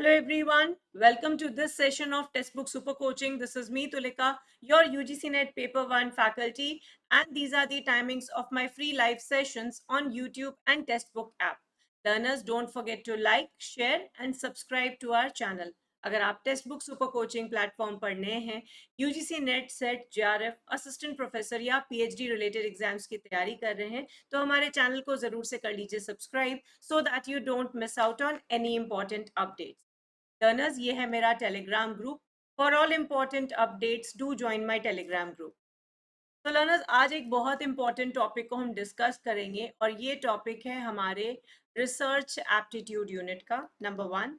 Hello everyone, welcome to this session of Textbook Super Coaching. This is me Tulika, your UGC NET Paper 1 faculty, and these are the timings of my free live sessions on YouTube and Textbook app. Learners, don't forget to like, share and subscribe to our channel. अगर आप text book super coaching platform पर नए हैं, UGC net set JRF assistant professor या PhD related exams की तैयारी कर रहे हैं तो हमारे चैनल को जरूर से कर लीजिए subscribe so that you don't miss out on any important updates. Learners, ये है मेरा Telegram group. For all important updates do join my Telegram group. तो लर्नर्स, आज एक बहुत इंपॉर्टेंट टॉपिक को हम डिस्कस करेंगे और ये टॉपिक है हमारे रिसर्च एप्टीट्यूड यूनिट का नंबर 1.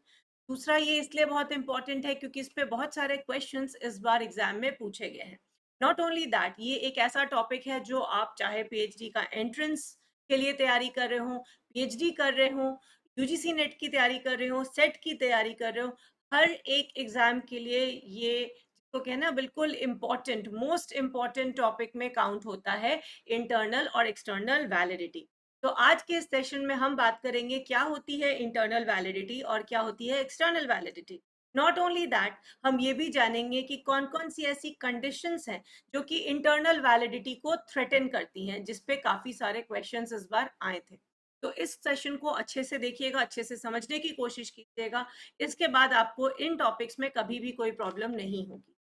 दूसरा, ये इसलिए बहुत इंपॉर्टेंट है क्योंकि इस पे बहुत सारे क्वेश्चंस इस बार एग्जाम में पूछे गए हैं. नॉट ओनली दैट, ये एक ऐसा टॉपिक है जो आप चाहे पीएचडी का एंट्रेंस के लिए तैयारी कर रहे हो, पीएचडी कर रहे हो, यूजीसी नेट की तैयारी कर रहे हो, सेट की तैयारी कर रहे हो, हर एक एग्जाम के लिए ये तो कहना बिल्कुल इम्पॉर्टेंट, मोस्ट इम्पॉर्टेंट टॉपिक में काउंट होता है इंटरनल और एक्सटर्नल वैलिडिटी. तो आज के सेशन में हम बात करेंगे क्या होती है इंटरनल वैलिडिटी और क्या होती है external validity. Not only that, हम ये भी जानेंगे कि कौन कौन सी ऐसी कंडीशंस हैं जो कि इंटरनल वैलिडिटी को थ्रेटन करती हैं, जिसपे काफी सारे क्वेश्चंस इस बार आए थे. तो इस सेशन को अच्छे से देखिएगा, अच्छे से समझने की कोशिश कीजिएगा. इसके बाद आपको इन टॉपिक्स में कभी भी कोई प्रॉब्लम नहीं होगी.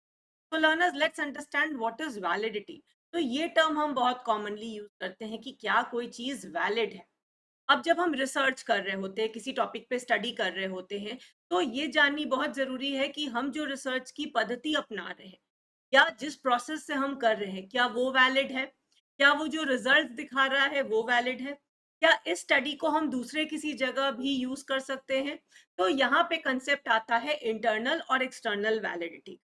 तो learners, let's understand what is validity. तो ये टर्म हम बहुत कॉमनली यूज करते हैं कि क्या कोई चीज वैलिड है. अब जब हम रिसर्च कर रहे होते हैं, किसी टॉपिक पे स्टडी कर रहे होते हैं, तो ये जाननी बहुत जरूरी है कि हम जो रिसर्च की पद्धति अपना रहे हैं या जिस प्रोसेस से हम कर रहे हैं, क्या वो वैलिड है, क्या वो जो रिजल्ट दिखा रहा है वो वैलिड है, क्या इस स्टडी को हम दूसरे किसी जगह भी यूज कर सकते हैं. तो यहाँ पे कंसेप्ट आता है इंटरनल और external validity.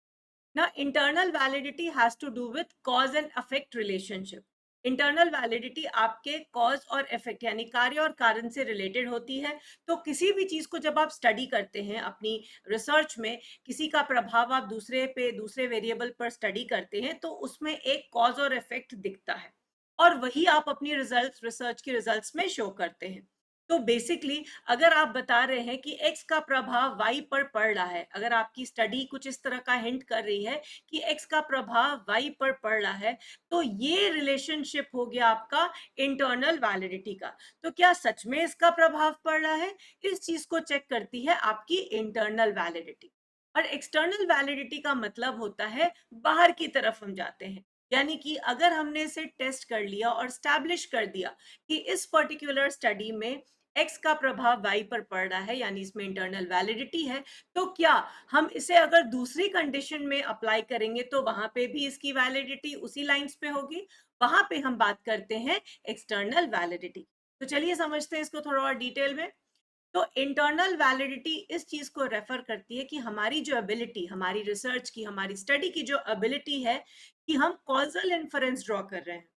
Now, internal validity has to do with cause and effect relationship. Internal validity आपके कॉज और इफेक्ट यानी कार्य और कारण से रिलेटेड होती है. तो किसी भी चीज को जब आप स्टडी करते हैं अपनी रिसर्च में, किसी का प्रभाव आप दूसरे पे, दूसरे वेरिएबल पर स्टडी करते हैं, तो उसमें एक कॉज और इफेक्ट दिखता है और वही आप अपनी रिजल्ट, रिसर्च के रिजल्ट्स में शो करते हैं. तो बेसिकली अगर आप बता रहे हैं कि x का प्रभाव y पर पड़ रहा है, अगर आपकी स्टडी कुछ इस तरह का हिंट कर रही है कि x का प्रभाव y पर पड़ रहा है, तो ये रिलेशनशिप हो गया आपका इंटरनल वैलिडिटी का. तो क्या सच में इसका प्रभाव पड़ रहा है, इस चीज को चेक करती है आपकी इंटरनल वैलिडिटी. और एक्सटर्नल वैलिडिटी का मतलब होता है बाहर की तरफ हम जाते हैं, यानी कि अगर हमने इसे टेस्ट कर लिया और स्टैब्लिश कर दिया कि इस पर्टिकुलर स्टडी में x का प्रभाव y पर पड़ रहा है, यानी इसमें इंटरनल वैलिडिटी है, तो क्या हम इसे अगर दूसरी कंडीशन में अप्लाई करेंगे तो वहां पे भी इसकी वैलिडिटी उसी लाइंस पे होगी. वहां पे हम बात करते हैं एक्सटर्नल वैलिडिटी. तो चलिए समझते हैं इसको थोड़ा और डिटेल में. तो इंटरनल वैलिडिटी इस चीज को रेफर करती है कि हमारी जो एबिलिटी, हमारी रिसर्च की, हमारी स्टडी की जो एबिलिटी है कि हम कॉजल इन्फरेंस ड्रॉ कर रहे हैं.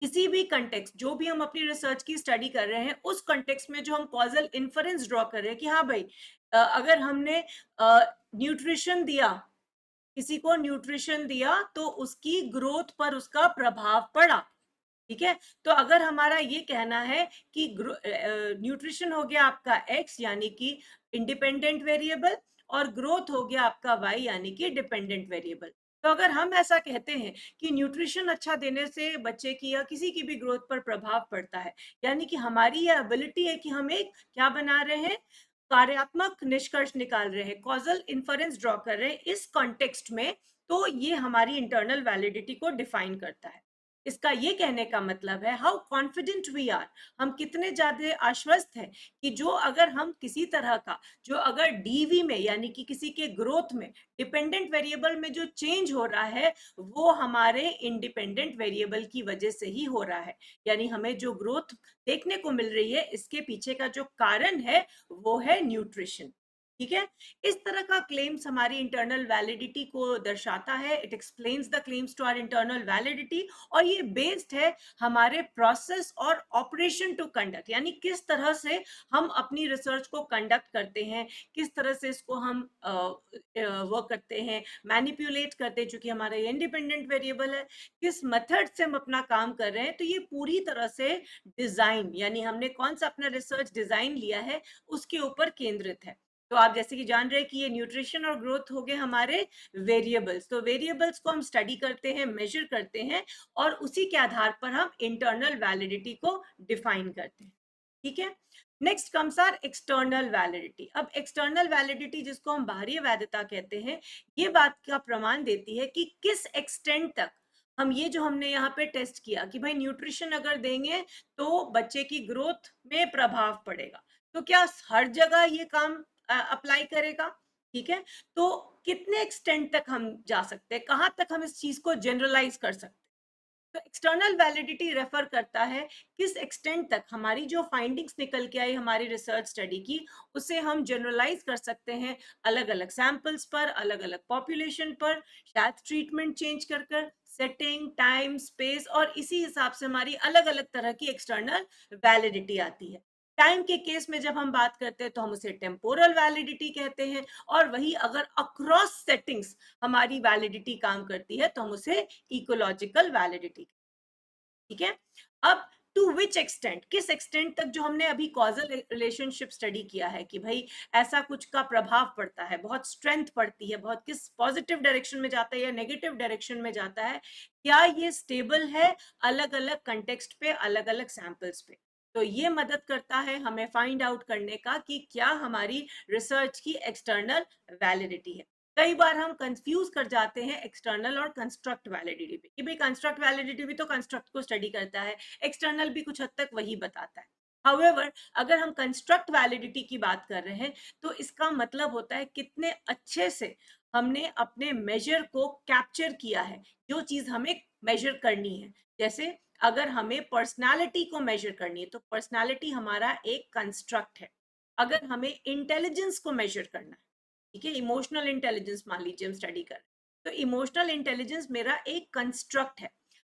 किसी भी कंटेक्स्ट, जो भी हम अपनी रिसर्च की स्टडी कर रहे हैं, उस कंटेक्स्ट में जो हम कॉजल इन्फरेंस ड्रॉ कर रहे हैं कि हाँ भाई, अगर हमने न्यूट्रिशन दिया, किसी को न्यूट्रिशन दिया, तो उसकी ग्रोथ पर उसका प्रभाव पड़ा. ठीक है. तो अगर हमारा ये कहना है कि न्यूट्रिशन हो गया आपका एक्स यानी कि इंडिपेंडेंट वेरिएबल और ग्रोथ हो गया आपका वाई यानी कि डिपेंडेंट वेरिएबल. तो अगर हम ऐसा कहते हैं कि न्यूट्रिशन अच्छा देने से बच्चे की या किसी की भी ग्रोथ पर प्रभाव पड़ता है, यानी कि हमारी ये एबिलिटी है कि हम एक क्या बना रहे हैं, कार्यात्मक निष्कर्ष निकाल रहे हैं, कॉजल इन्फरेंस ड्रॉ कर रहे हैं इस कॉन्टेक्स्ट में, तो ये हमारी इंटरनल वैलिडिटी को डिफाइन करता है. इसका ये कहने का मतलब है हाउ कॉन्फिडेंट वी आर, हम कितने ज्यादा आश्वस्त हैं कि जो अगर हम किसी तरह का, जो अगर डीवी में यानी कि किसी के ग्रोथ में डिपेंडेंट वेरिएबल में जो चेंज हो रहा है, वो हमारे इंडिपेंडेंट वेरिएबल की वजह से ही हो रहा है. यानी हमें जो ग्रोथ देखने को मिल रही है, इसके पीछे का जो कारण है वो है न्यूट्रिशन. ठीक है. इस तरह का क्लेम्स हमारी इंटरनल वैलिडिटी को दर्शाता है. It explains the claims to our internal validity और ये बेस्ड है हमारे प्रोसेस और ऑपरेशन टू कंडक्ट, यानी किस तरह से हम अपनी रिसर्च को कंडक्ट करते हैं, किस तरह से इसको हम वर्क करते हैं, मैनिपुलेट करते हैं, चूंकि हमारा ये इंडिपेंडेंट वेरिएबल है, किस मेथड से हम अपना काम कर रहे हैं. तो ये पूरी तरह से डिजाइन, यानी हमने कौन सा अपना रिसर्च डिजाइन लिया है उसके ऊपर केंद्रित है. तो आप जैसे कि जान रहे हैं कि ये न्यूट्रिशन और ग्रोथ हो गए हमारे वेरिएबल्स। तो वेरिएबल्स को हम स्टडी करते हैं, मेजर करते हैं और उसी के आधार पर हम इंटरनल वैलिडिटी को डिफाइन करते हैं। ठीक है, next comes are external validity. अब एक्सटर्नल वैलिडिटी जिसको हम बाहरी वैधता कहते हैं, ये बात का प्रमाण देती है कि किस एक्सटेंट तक हम ये जो हमने यहाँ पे टेस्ट किया कि भाई न्यूट्रिशन अगर देंगे तो बच्चे की ग्रोथ में प्रभाव पड़ेगा, तो क्या हर जगह ये काम अप्लाई करेगा? ठीक है, तो कितने एक्सटेंट तक हम जा सकते हैं, कहाँ तक हम इस चीज को जनरलाइज कर सकते हैं? तो एक्सटर्नल वैलिडिटी रेफर करता है किस एक्सटेंट तक हमारी जो फाइंडिंग्स निकल के आई हमारी रिसर्च स्टडी की, उसे हम जनरलाइज कर सकते हैं अलग अलग सैंपल्स पर, अलग अलग पॉपुलेशन पर, शायद ट्रीटमेंट चेंज कर कर, सेटिंग, टाइम, स्पेस, और इसी हिसाब से हमारी अलग अलग तरह की एक्सटर्नल वैलिडिटी आती है। टाइम के केस में जब हम बात करते हैं तो हम उसे टेम्पोरल वैलिडिटी कहते हैं, और वही अगर अक्रॉस सेटिंग्स हमारी वैलिडिटी काम करती है तो हम उसे इकोलॉजिकल वैलिडिटी। ठीक है, अब टू विच एक्सटेंट, किस एक्सटेंट तक जो हमने अभी कॉजल रिलेशनशिप स्टडी किया है कि भाई ऐसा कुछ का प्रभाव पड़ता है, बहुत स्ट्रेंथ पड़ती है, बहुत किस पॉजिटिव डायरेक्शन में जाता है या नेगेटिव डायरेक्शन में जाता है, क्या ये स्टेबल है अलग अलग कंटेक्स्ट पे, अलग अलग सैंपल्स पे? तो ये मदद करता है हमें फाइंड आउट करने का कि क्या हमारी रिसर्च की एक्सटर्नल वैलिडिटी है। कई बार हम कंफ्यूज कर जाते हैं एक्सटर्नल और कंस्ट्रक्ट वैलिडिटी पे कि भाई कंस्ट्रक्ट वैलिडिटी भी तो कंस्ट्रक्ट को स्टडी करता है, एक्सटर्नल भी कुछ हद तक वही बताता है। हाउएवर, अगर हम कंस्ट्रक्ट वैलिडिटी की बात कर रहे हैं तो इसका मतलब होता है कितने अच्छे से हमने अपने मेजर को कैप्चर किया है, जो चीज हमें मेजर करनी है। जैसे अगर हमें पर्सनालिटी को मेजर करनी है तो पर्सनालिटी हमारा एक कंस्ट्रक्ट है। अगर हमें इंटेलिजेंस को मेजर करना है, ठीक है, इमोशनल इंटेलिजेंस मान लीजिए हम स्टडी कर, तो इमोशनल इंटेलिजेंस मेरा एक कंस्ट्रक्ट है।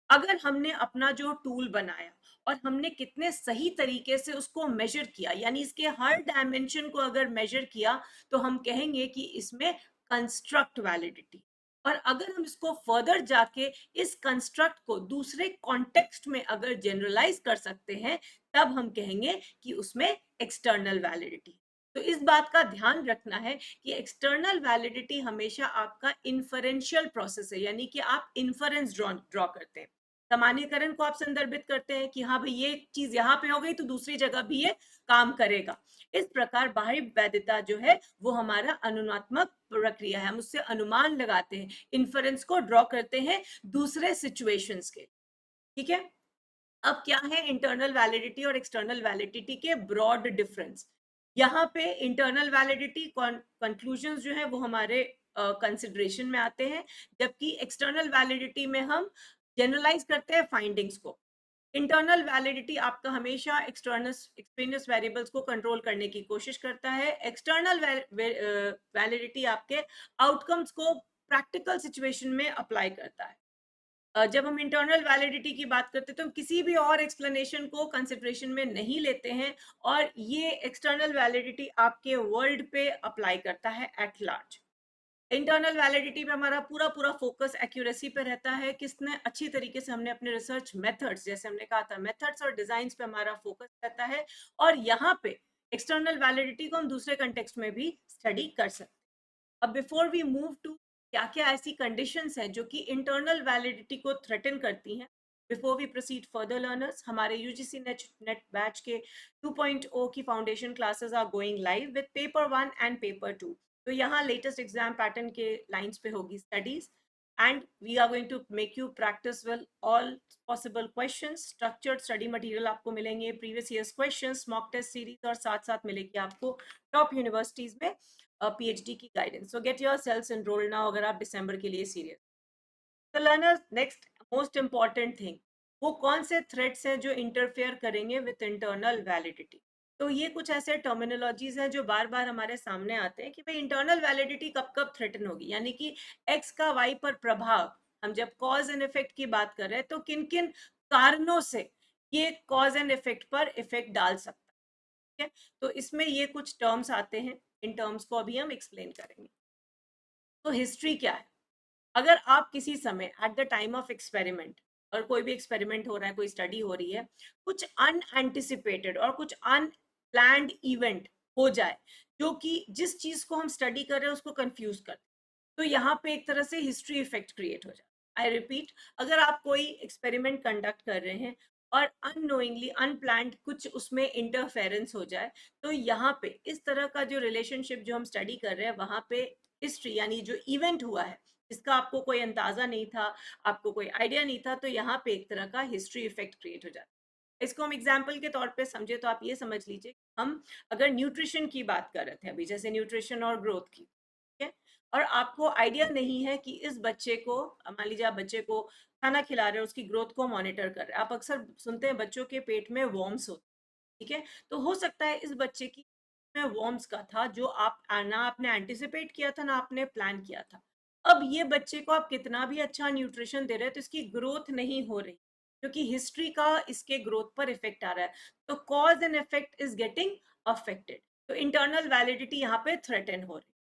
अगर हमने अपना जो टूल बनाया और हमने कितने सही तरीके से उसको मेजर किया, यानी इसके हर डायमेंशन को अगर मेजर किया, तो हम कहेंगे कि इसमें कंस्ट्रक्ट वैलिडिटी। और अगर हम इसको फर्दर जाके इस कंस्ट्रक्ट को दूसरे कॉन्टेक्स्ट में अगर जनरलाइज कर सकते हैं, तब हम कहेंगे कि उसमें एक्सटर्नल वैलिडिटी। तो इस बात का ध्यान रखना है कि एक्सटर्नल वैलिडिटी हमेशा आपका इन्फरेंशियल प्रोसेस है, यानी कि आप इन्फरेंस ड्रॉ करते हैं, सामान्यकरण को आप संदर्भित करते हैं कि हाँ भाई ये चीज यहाँ पे हो गई तो दूसरी जगह भी ये काम करेगा। इस प्रकार बाह्य वैधता जो है वो हमारा अनुमानात्मक प्रक्रिया है, हम उससे अनुमान लगाते हैं, इन्फरेंस को ड्रॉ करते हैं दूसरे सिचुएशंस के। ठीक है, अब क्या है इंटरनल वैलिडिटी और एक्सटर्नल वैलिडिटी के ब्रॉड डिफरेंस। यहाँ पे इंटरनल वैलिडिटी कंक्लूजन जो है वो हमारे कंसिडरेशन में आते हैं, जबकि एक्सटर्नल वैलिडिटी में हम जनरलाइज करते हैं फाइंडिंग्स को। इंटरनल वैलिडिटी आपका हमेशा एक्सटर्नल एक्सट्रेनियस वेरिएबल्स को कंट्रोल करने की कोशिश करता है, एक्सटर्नल वैलिडिटी आपके आउटकम्स को प्रैक्टिकल सिचुएशन में अप्लाई करता है। जब हम इंटरनल वैलिडिटी की बात करते हैं तो हम किसी भी और एक्सप्लेनेशन को कंसिडरेशन में नहीं लेते हैं, और ये एक्सटर्नल वैलिडिटी आपके वर्ल्ड पे अप्लाई करता है एट लार्ज। इंटरनल वैलिडिटी पे हमारा पूरा पूरा फोकस एक्यूरेसी पे रहता है, किसने अच्छी तरीके से हमने अपने रिसर्च मेथड्स, जैसे हमने कहा था मेथड्स और डिजाइन पे हमारा फोकस रहता है, और यहाँ पे एक्सटर्नल वैलिडिटी को हम दूसरे कंटेक्स्ट में भी स्टडी कर सकते हैं। अब बिफोर वी मूव टू क्या क्या ऐसी कंडीशंस हैं जो कि इंटरनल वैलिडिटी को थ्रेटन करती हैं, before we proceed further learners, हमारे यूजीसी नेट बैच के 2.0 की foundation classes are going live with paper 1 and paper 2। तो यहाँ लेटेस्ट एग्जाम पैटर्न के लाइंस पे होगी studies, and we are going to make you practice well all possible questions. Structured study material आपको मिलेंगे, previous years questions, mock test series, और साथ साथ मिलेगी आपको टॉप यूनिवर्सिटीज में पीएचडी की guidance. So get your selves enrolled now अगर आप दिसंबर के लिए सीरियस। तो learners, next most important thing, वो कौन से थ्रेट्स हैं जो इंटरफेयर करेंगे विद इंटरनल वैलिडिटी। तो ये कुछ ऐसे टर्मिनोलॉजीज हैं जो बार बार हमारे सामने आते हैं कि भाई इंटरनल वैलिडिटी कब कब थ्रेटन होगी, यानी कि एक्स का वाई पर प्रभाव, हम जब कॉज एंड इफेक्ट की बात कर रहे हैं तो किन किन कारणों से ये कॉज एंड इफेक्ट पर इफेक्ट डाल सकता है। तो इसमें ये कुछ टर्म्स आते हैं, इन टर्म्स को अभी हम एक्सप्लेन करेंगे। तो हिस्ट्री क्या है, अगर आप किसी समय at the time of experiment, और कोई भी एक्सपेरिमेंट हो रहा है, कोई स्टडी हो रही है, कुछ अनएंटिसिपेटेड और कुछ अनप्लैंड इवेंट हो जाए, जो कि जिस चीज को हम स्टडी कर रहे हैं उसको कंफ्यूज कर, तो यहाँ पे एक तरह से हिस्ट्री इफेक्ट क्रिएट हो जाए। आई रिपीट, अगर आप कोई एक्सपेरिमेंट कंडक्ट कर रहे हैं और अननोइंगली अनप्लान्ड कुछ उसमें इंटरफेरेंस हो जाए, तो यहाँ पे इस तरह का जो रिलेशनशिप जो हम स्टडी कर रहे हैं वहाँ पे हिस्ट्री यानी जो इवेंट हुआ है जिसका आपको कोई अंदाजा नहीं था, आपको कोई आइडिया नहीं था, तो यहाँ पे एक तरह का हिस्ट्री इफेक्ट क्रिएट हो जाता है। इसको हम एग्जाम्पल के तौर पे समझे तो आप ये समझ लीजिए, हम अगर न्यूट्रिशन की बात कर रहे थे अभी, जैसे न्यूट्रिशन और ग्रोथ की, ठीक है, और आपको आइडिया नहीं है कि इस बच्चे को, मान लीजिए आप बच्चे को खाना खिला रहे हो, उसकी ग्रोथ को मॉनिटर कर रहे हैं, आप अक्सर सुनते हैं बच्चों के पेट में वॉर्म्स होते हैं, ठीक है, तो हो सकता है इस बच्चे की में वॉर्म्स का था जो आप ना आपने एंटिसिपेट किया था ना आपने प्लान किया था। अब ये बच्चे को आप कितना भी अच्छा न्यूट्रिशन दे रहे हैं तो इसकी ग्रोथ नहीं हो रही, क्योंकि हिस्ट्री का इसके ग्रोथ पर इफेक्ट आ रहा है, तो cause and effect is getting affected, तो इंटरनल वैलिडिटी यहाँ पे थ्रेटन हो रही है।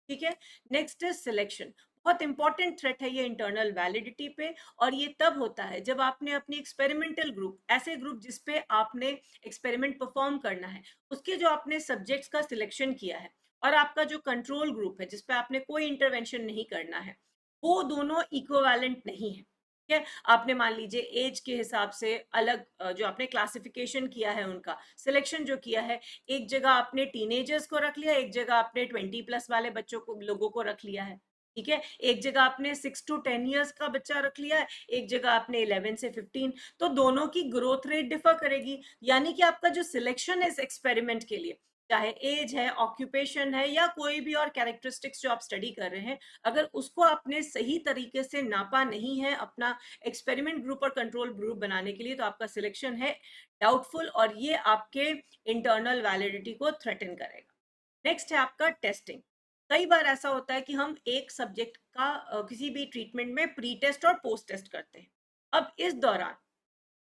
ठीक है, नेक्स्ट इज सिलेक्शन। बहुत इंपॉर्टेंट थ्रेट है ये इंटरनल वैलिडिटी पे, और ये तब होता है जब आपने अपनी एक्सपेरिमेंटल ग्रुप, ऐसे ग्रुप जिसपे आपने एक्सपेरिमेंट परफॉर्म करना है, उसके जो आपने सब्जेक्ट्स का सिलेक्शन किया है, और आपका जो कंट्रोल ग्रुप है जिसपे आपने कोई इंटरवेंशन नहीं करना है, वो दोनों इक्विवेलेंट नहीं है। ठीक है, आपने मान लीजिए एज के हिसाब से अलग जो आपने क्लासिफिकेशन किया है, उनका सिलेक्शन जो किया है, एक जगह आपने टीनेजर्स को रख लिया, एक जगह आपने 20+ वाले बच्चों को, लोगों को रख लिया है, ठीक है, एक जगह आपने 6 to 10 years का बच्चा रख लिया है, एक जगह आपने 11 से 15, तो दोनों की ग्रोथ रेट डिफर करेगी, यानी कि आपका जो सिलेक्शन है इस एक्सपेरिमेंट के लिए, चाहे एज है, ऑक्यूपेशन है, या कोई भी और कैरेक्टरिस्टिक्स जो आप स्टडी कर रहे हैं, अगर उसको आपने सही तरीके से नापा नहीं है अपना एक्सपेरिमेंट ग्रुप और कंट्रोल ग्रुप बनाने के लिए, तो आपका सिलेक्शन है डाउटफुल, और ये आपके इंटरनल वैलिडिटी को थ्रेटन करेगा। नेक्स्ट है आपका टेस्टिंग। कई बार ऐसा होता है कि हम एक सब्जेक्ट का किसी भी ट्रीटमेंट में प्री टेस्ट और पोस्ट टेस्ट करते हैं। अब इस दौरान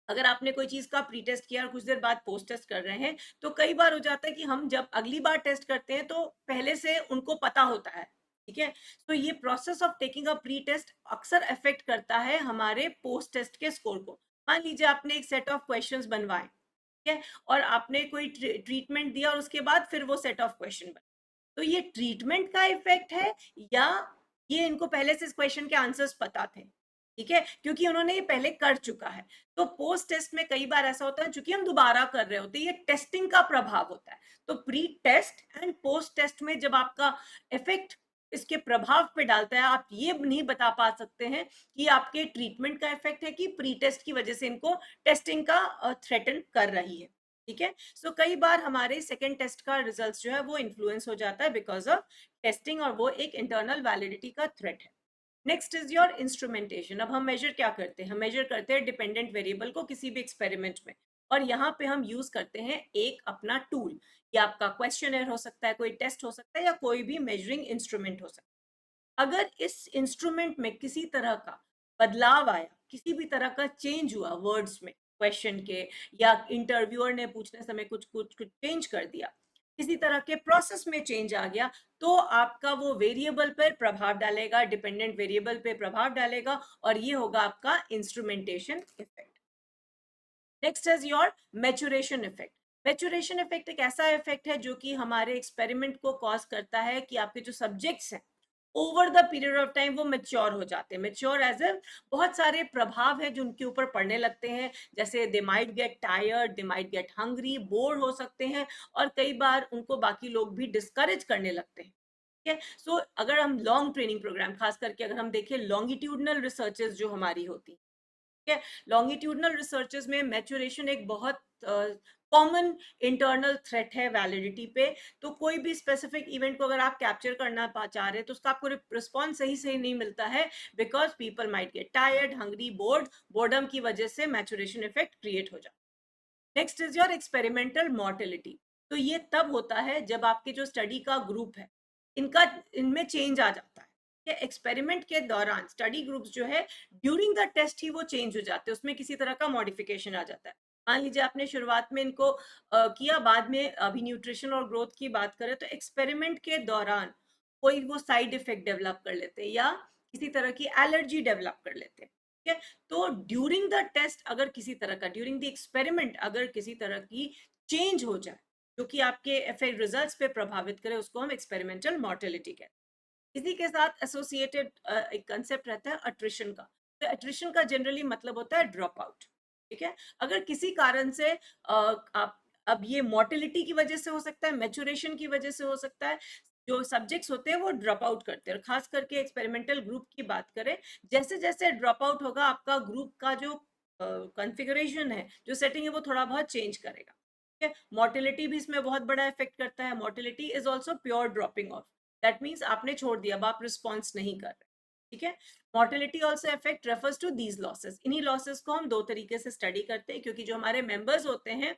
अगर आपने कोई चीज का प्री टेस्ट किया और कुछ देर बाद पोस्ट टेस्ट कर रहे हैं, तो कई बार हो जाता है कि हम जब अगली बार टेस्ट करते हैं तो पहले से उनको पता होता है, ठीक है, तो ये process of taking a pre test अक्सर अफेक्ट करता है हमारे पोस्ट टेस्ट के स्कोर को। मान लीजिए आपने एक सेट ऑफ क्वेश्चंस बनवाए, ठीक है, और आपने कोई ट्रीटमेंट दिया और उसके बाद फिर वो सेट ऑफ क्वेश्चन बने, तो ये ट्रीटमेंट का इफेक्ट है, या ये इनको पहले से इस क्वेश्चन के आंसर्स पता थे, ठीक है, क्योंकि उन्होंने ये पहले कर चुका है। तो पोस्ट टेस्ट में कई बार ऐसा होता है, चूंकि हम दोबारा कर रहे होते हैं, ये टेस्टिंग का प्रभाव होता है, तो pre test and post test में जब आपका इफेक्ट इसके प्रभाव पे डालता है, आप ये नहीं बता पा सकते हैं कि आपके ट्रीटमेंट का इफेक्ट है कि प्री टेस्ट की वजह से इनको टेस्टिंग का थ्रेटन कर रही है, ठीक है। सो कई बार हमारे सेकेंड टेस्ट का रिजल्ट जो है वो इन्फ्लुएंस हो जाता है बिकॉज ऑफ टेस्टिंग, और वो एक इंटरनल वैलिडिटी का थ्रेट है। Next is your instrumentation. अब हम मेजर क्या करते हैं, हम मेजर करते हैं डिपेंडेंट वेरिएबल को किसी भी एक्सपेरिमेंट में, और यहाँ पे हम यूज करते हैं एक अपना टूल, या आपका क्वेश्चनर हो सकता है, कोई टेस्ट हो सकता है, या कोई भी मेजरिंग इंस्ट्रूमेंट हो सकता है। अगर इस इंस्ट्रूमेंट में किसी तरह का बदलाव आया, किसी भी तरह का चेंज हुआ वर्ड्स में क्वेश्चन के, या इंटरव्यूअर ने पूछने समय कुछ कुछ कुछ चेंज कर दिया, किसी तरह के प्रोसेस में चेंज आ गया, तो आपका वो वेरिएबल पर प्रभाव डालेगा, डिपेंडेंट वेरिएबल पे प्रभाव डालेगा, और ये होगा आपका instrumentation effect. Next is your maturation effect. Maturation effect एक ऐसा इफेक्ट है जो कि हमारे एक्सपेरिमेंट को कॉज करता है कि आपके जो सब्जेक्ट्स हैं over the period of time वो मेच्योर हो जाते हैं। मेच्योर एज ए बहुत सारे प्रभाव है जो उनके ऊपर पड़ने लगते हैं, जैसे they might get tired, they might get hungry, bore हो सकते हैं, और कई बार उनको बाकी लोग भी डिस्करेज करने लगते हैं, ठीक है। सो अगर हम लॉन्ग ट्रेनिंग प्रोग्राम, खास करके अगर हम देखें लॉन्गिट्यूडनल रिसर्चेस जो हमारी होती, ठीक है, लॉन्गिट्यूडनल रिसर्चेस में मैच्योरेशन एक बहुत कॉमन इंटरनल थ्रेट है वैलिडिटी पे। तो कोई भी स्पेसिफिक इवेंट को अगर आप कैप्चर करना चाह रहे हैं तो उसका आपको रिस्पॉन्स सही सही नहीं मिलता है, because people might get tired, hungry, board, boredom की वजह से मैच्योरेशन इफेक्ट क्रिएट हो जाता है। Next is your experimental mortality. तो ये तब होता है जब आपके जो स्टडी का ग्रुप है इनका, इनमें चेंज आ जाता है, एक्सपेरिमेंट के दौरान स्टडी ग्रुप्स जो है ड्यूरिंग द टेस्ट ही वो चेंज हो जाते हैं, उसमें किसी तरह का मॉडिफिकेशन आ जाता है। मान लीजिए आपने शुरुआत में इनको किया, बाद में अभी न्यूट्रिशन और ग्रोथ की बात करें तो एक्सपेरिमेंट के दौरान कोई वो साइड इफेक्ट डेवलप कर लेते हैं, या किसी तरह की एलर्जी डेवलप कर लेते हैं, ठीक है। तो ड्यूरिंग द टेस्ट अगर किसी तरह का, ड्यूरिंग द एक्सपेरिमेंट अगर किसी तरह की चेंज हो जाए, जो कि आपके इफेक्ट रिजल्ट्स पे प्रभावित करे, उसको हम एक्सपेरिमेंटल मॉर्टेलिटी कहते हैं। इसी के साथ एसोसिएटेड एक कंसेप्ट रहता है अट्रिशन का। तो अट्रिशन का जनरली मतलब होता है ड्रॉप आउट। ठीक है, अगर किसी कारण से आप, अब ये मोर्टेलिटी की वजह से हो सकता है, मैचुरेशन की वजह से हो सकता है, जो सब्जेक्ट्स होते हैं वो ड्रॉप आउट करते हैं। और खास करके एक्सपेरिमेंटल ग्रुप की बात करें, जैसे जैसे ड्रॉप आउट होगा आपका ग्रुप का जो कॉन्फ़िगरेशन है, जो सेटिंग है, वो थोड़ा बहुत चेंज करेगा। ठीक है, मोर्टेलिटी भी इसमें बहुत बड़ा इफेक्ट करता है। Mortality is also pure dropping of, that means आपने छोड़ दिया, अब आप रिस्पॉन्स नहीं कर रहे। ठीक है, mortality also effect refers to these losses. इन्हीं लॉसेस को हम दो तरीके से स्टडी करते हैं, क्योंकि जो हमारे मेंबर्स होते हैं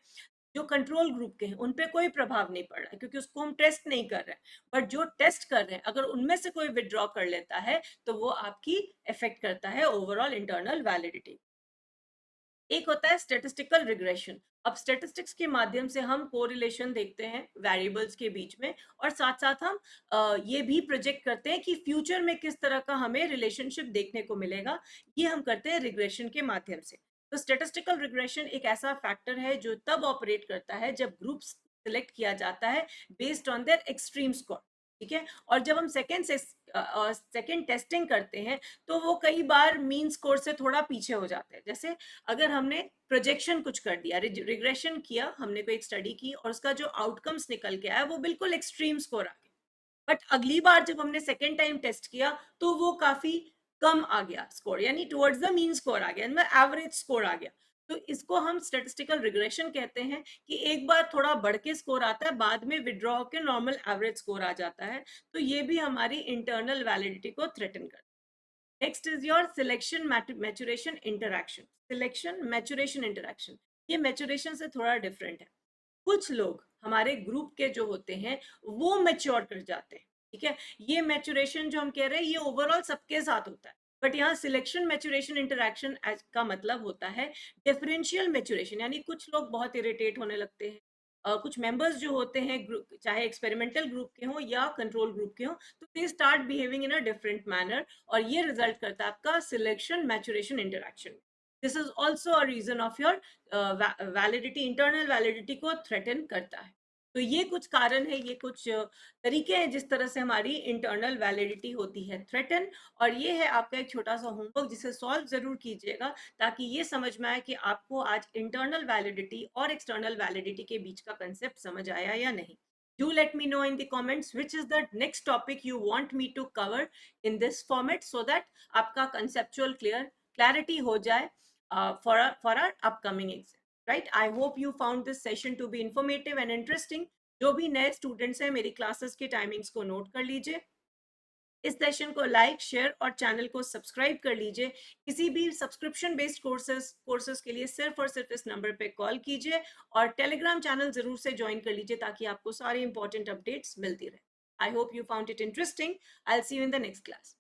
जो कंट्रोल ग्रुप के हैं, उन पे कोई प्रभाव नहीं पड़ रहा है, क्योंकि उसको हम टेस्ट नहीं कर रहे हैं। बट जो टेस्ट कर रहे हैं, अगर उनमें से कोई विड्रॉ कर लेता है, तो वो आपकी इफेक्ट करता है ओवरऑल इंटरनल वैलिडिटी। एक होता है स्टेटिस्टिकल रिग्रेशन। अब स्टेटिस्टिक्स के माध्यम से हम कोरिलेशन देखते हैं वेरिएबल्स के बीच में, और साथ साथ हम ये भी प्रोजेक्ट करते हैं कि फ्यूचर में किस तरह का हमें रिलेशनशिप देखने को मिलेगा। ये हम करते हैं रिग्रेशन के माध्यम से। तो स्टेटिस्टिकल रिग्रेशन एक ऐसा फैक्टर है जो तब ऑपरेट करता है जब ग्रुप्स सिलेक्ट किया जाता है based on their extreme score. ठीक है, और जब हम सेकेंड टेस्टिंग करते हैं, तो वो कई बार मीन स्कोर से थोड़ा पीछे हो जाते हैं। जैसे अगर हमने प्रोजेक्शन कुछ कर दिया, रिग्रेशन किया, हमने कोई एक स्टडी की और उसका जो आउटकम्स निकल के आया वो बिल्कुल एक्सट्रीम स्कोर आ गया, बट अगली बार जब हमने सेकेंड टाइम टेस्ट किया तो वो काफी कम आ गया स्कोर, यानी टुवर्ड्स द मीन स्कोर आ गया, एवरेज स्कोर आ गया। तो इसको हम स्टेटिस्टिकल रिग्रेशन कहते हैं, कि एक बार थोड़ा बढ़ के स्कोर आता है, बाद में विड्रॉ के नॉर्मल एवरेज स्कोर आ जाता है। तो ये भी हमारी इंटरनल वैलिडिटी को थ्रेटन करता है। Next is your selection maturation interaction. Selection maturation interaction, ये मैचुरेशन से थोड़ा डिफरेंट है। कुछ लोग हमारे ग्रुप के जो होते हैं वो मैच्योर कर जाते हैं। ठीक है, ये मैचुरेशन जो हम कह रहे हैं ये ओवरऑल सबके साथ होता है, बट यहाँ सिलेक्शन मैचुरेशन इंटरैक्शन का मतलब होता है डिफरेंशियल मैचुरेशन, यानी कुछ लोग बहुत इरिटेट होने लगते हैं। कुछ मेंबर्स जो होते हैं ग्रुप, चाहे एक्सपेरिमेंटल ग्रुप के हों या कंट्रोल ग्रुप के हों, तो they start behaving in a different manner, और ये रिजल्ट करता है आपका selection maturation interaction. This is also a reason of your validity, internal validity को थ्रेटन करता है। तो ये कुछ कारण है, ये कुछ तरीके हैं जिस तरह से हमारी इंटरनल वैलिडिटी होती है थ्रेटन। और ये है आपका एक छोटा सा होमवर्क, जिसे सॉल्व जरूर कीजिएगा, ताकि ये समझ में आए कि आपको आज इंटरनल वैलिडिटी और एक्सटर्नल वैलिडिटी के बीच का कंसेप्ट समझ आया या नहीं। Do let me know in the comments which is the next topic you want me to cover in this format, so that आपका conceptual clarity हो जाए for our upcoming exam. Right? I hope you found this session to be informative and interesting. जो भी नए students हैं, मेरी classes के timings को नोट कर लीजिए। इस सेशन को लाइक, शेयर और चैनल को सब्सक्राइब कर लीजिए। किसी भी सब्सक्रिप्शन बेस्ड कोर्सेज के लिए सिर्फ और सिर्फ इस नंबर पे कॉल कीजिए, और टेलीग्राम चैनल जरूर से ज्वाइन कर लीजिए, ताकि आपको सारी इंपॉर्टेंट अपडेट्स मिलती रहे। I hope you found it interesting. I will see you in the next class.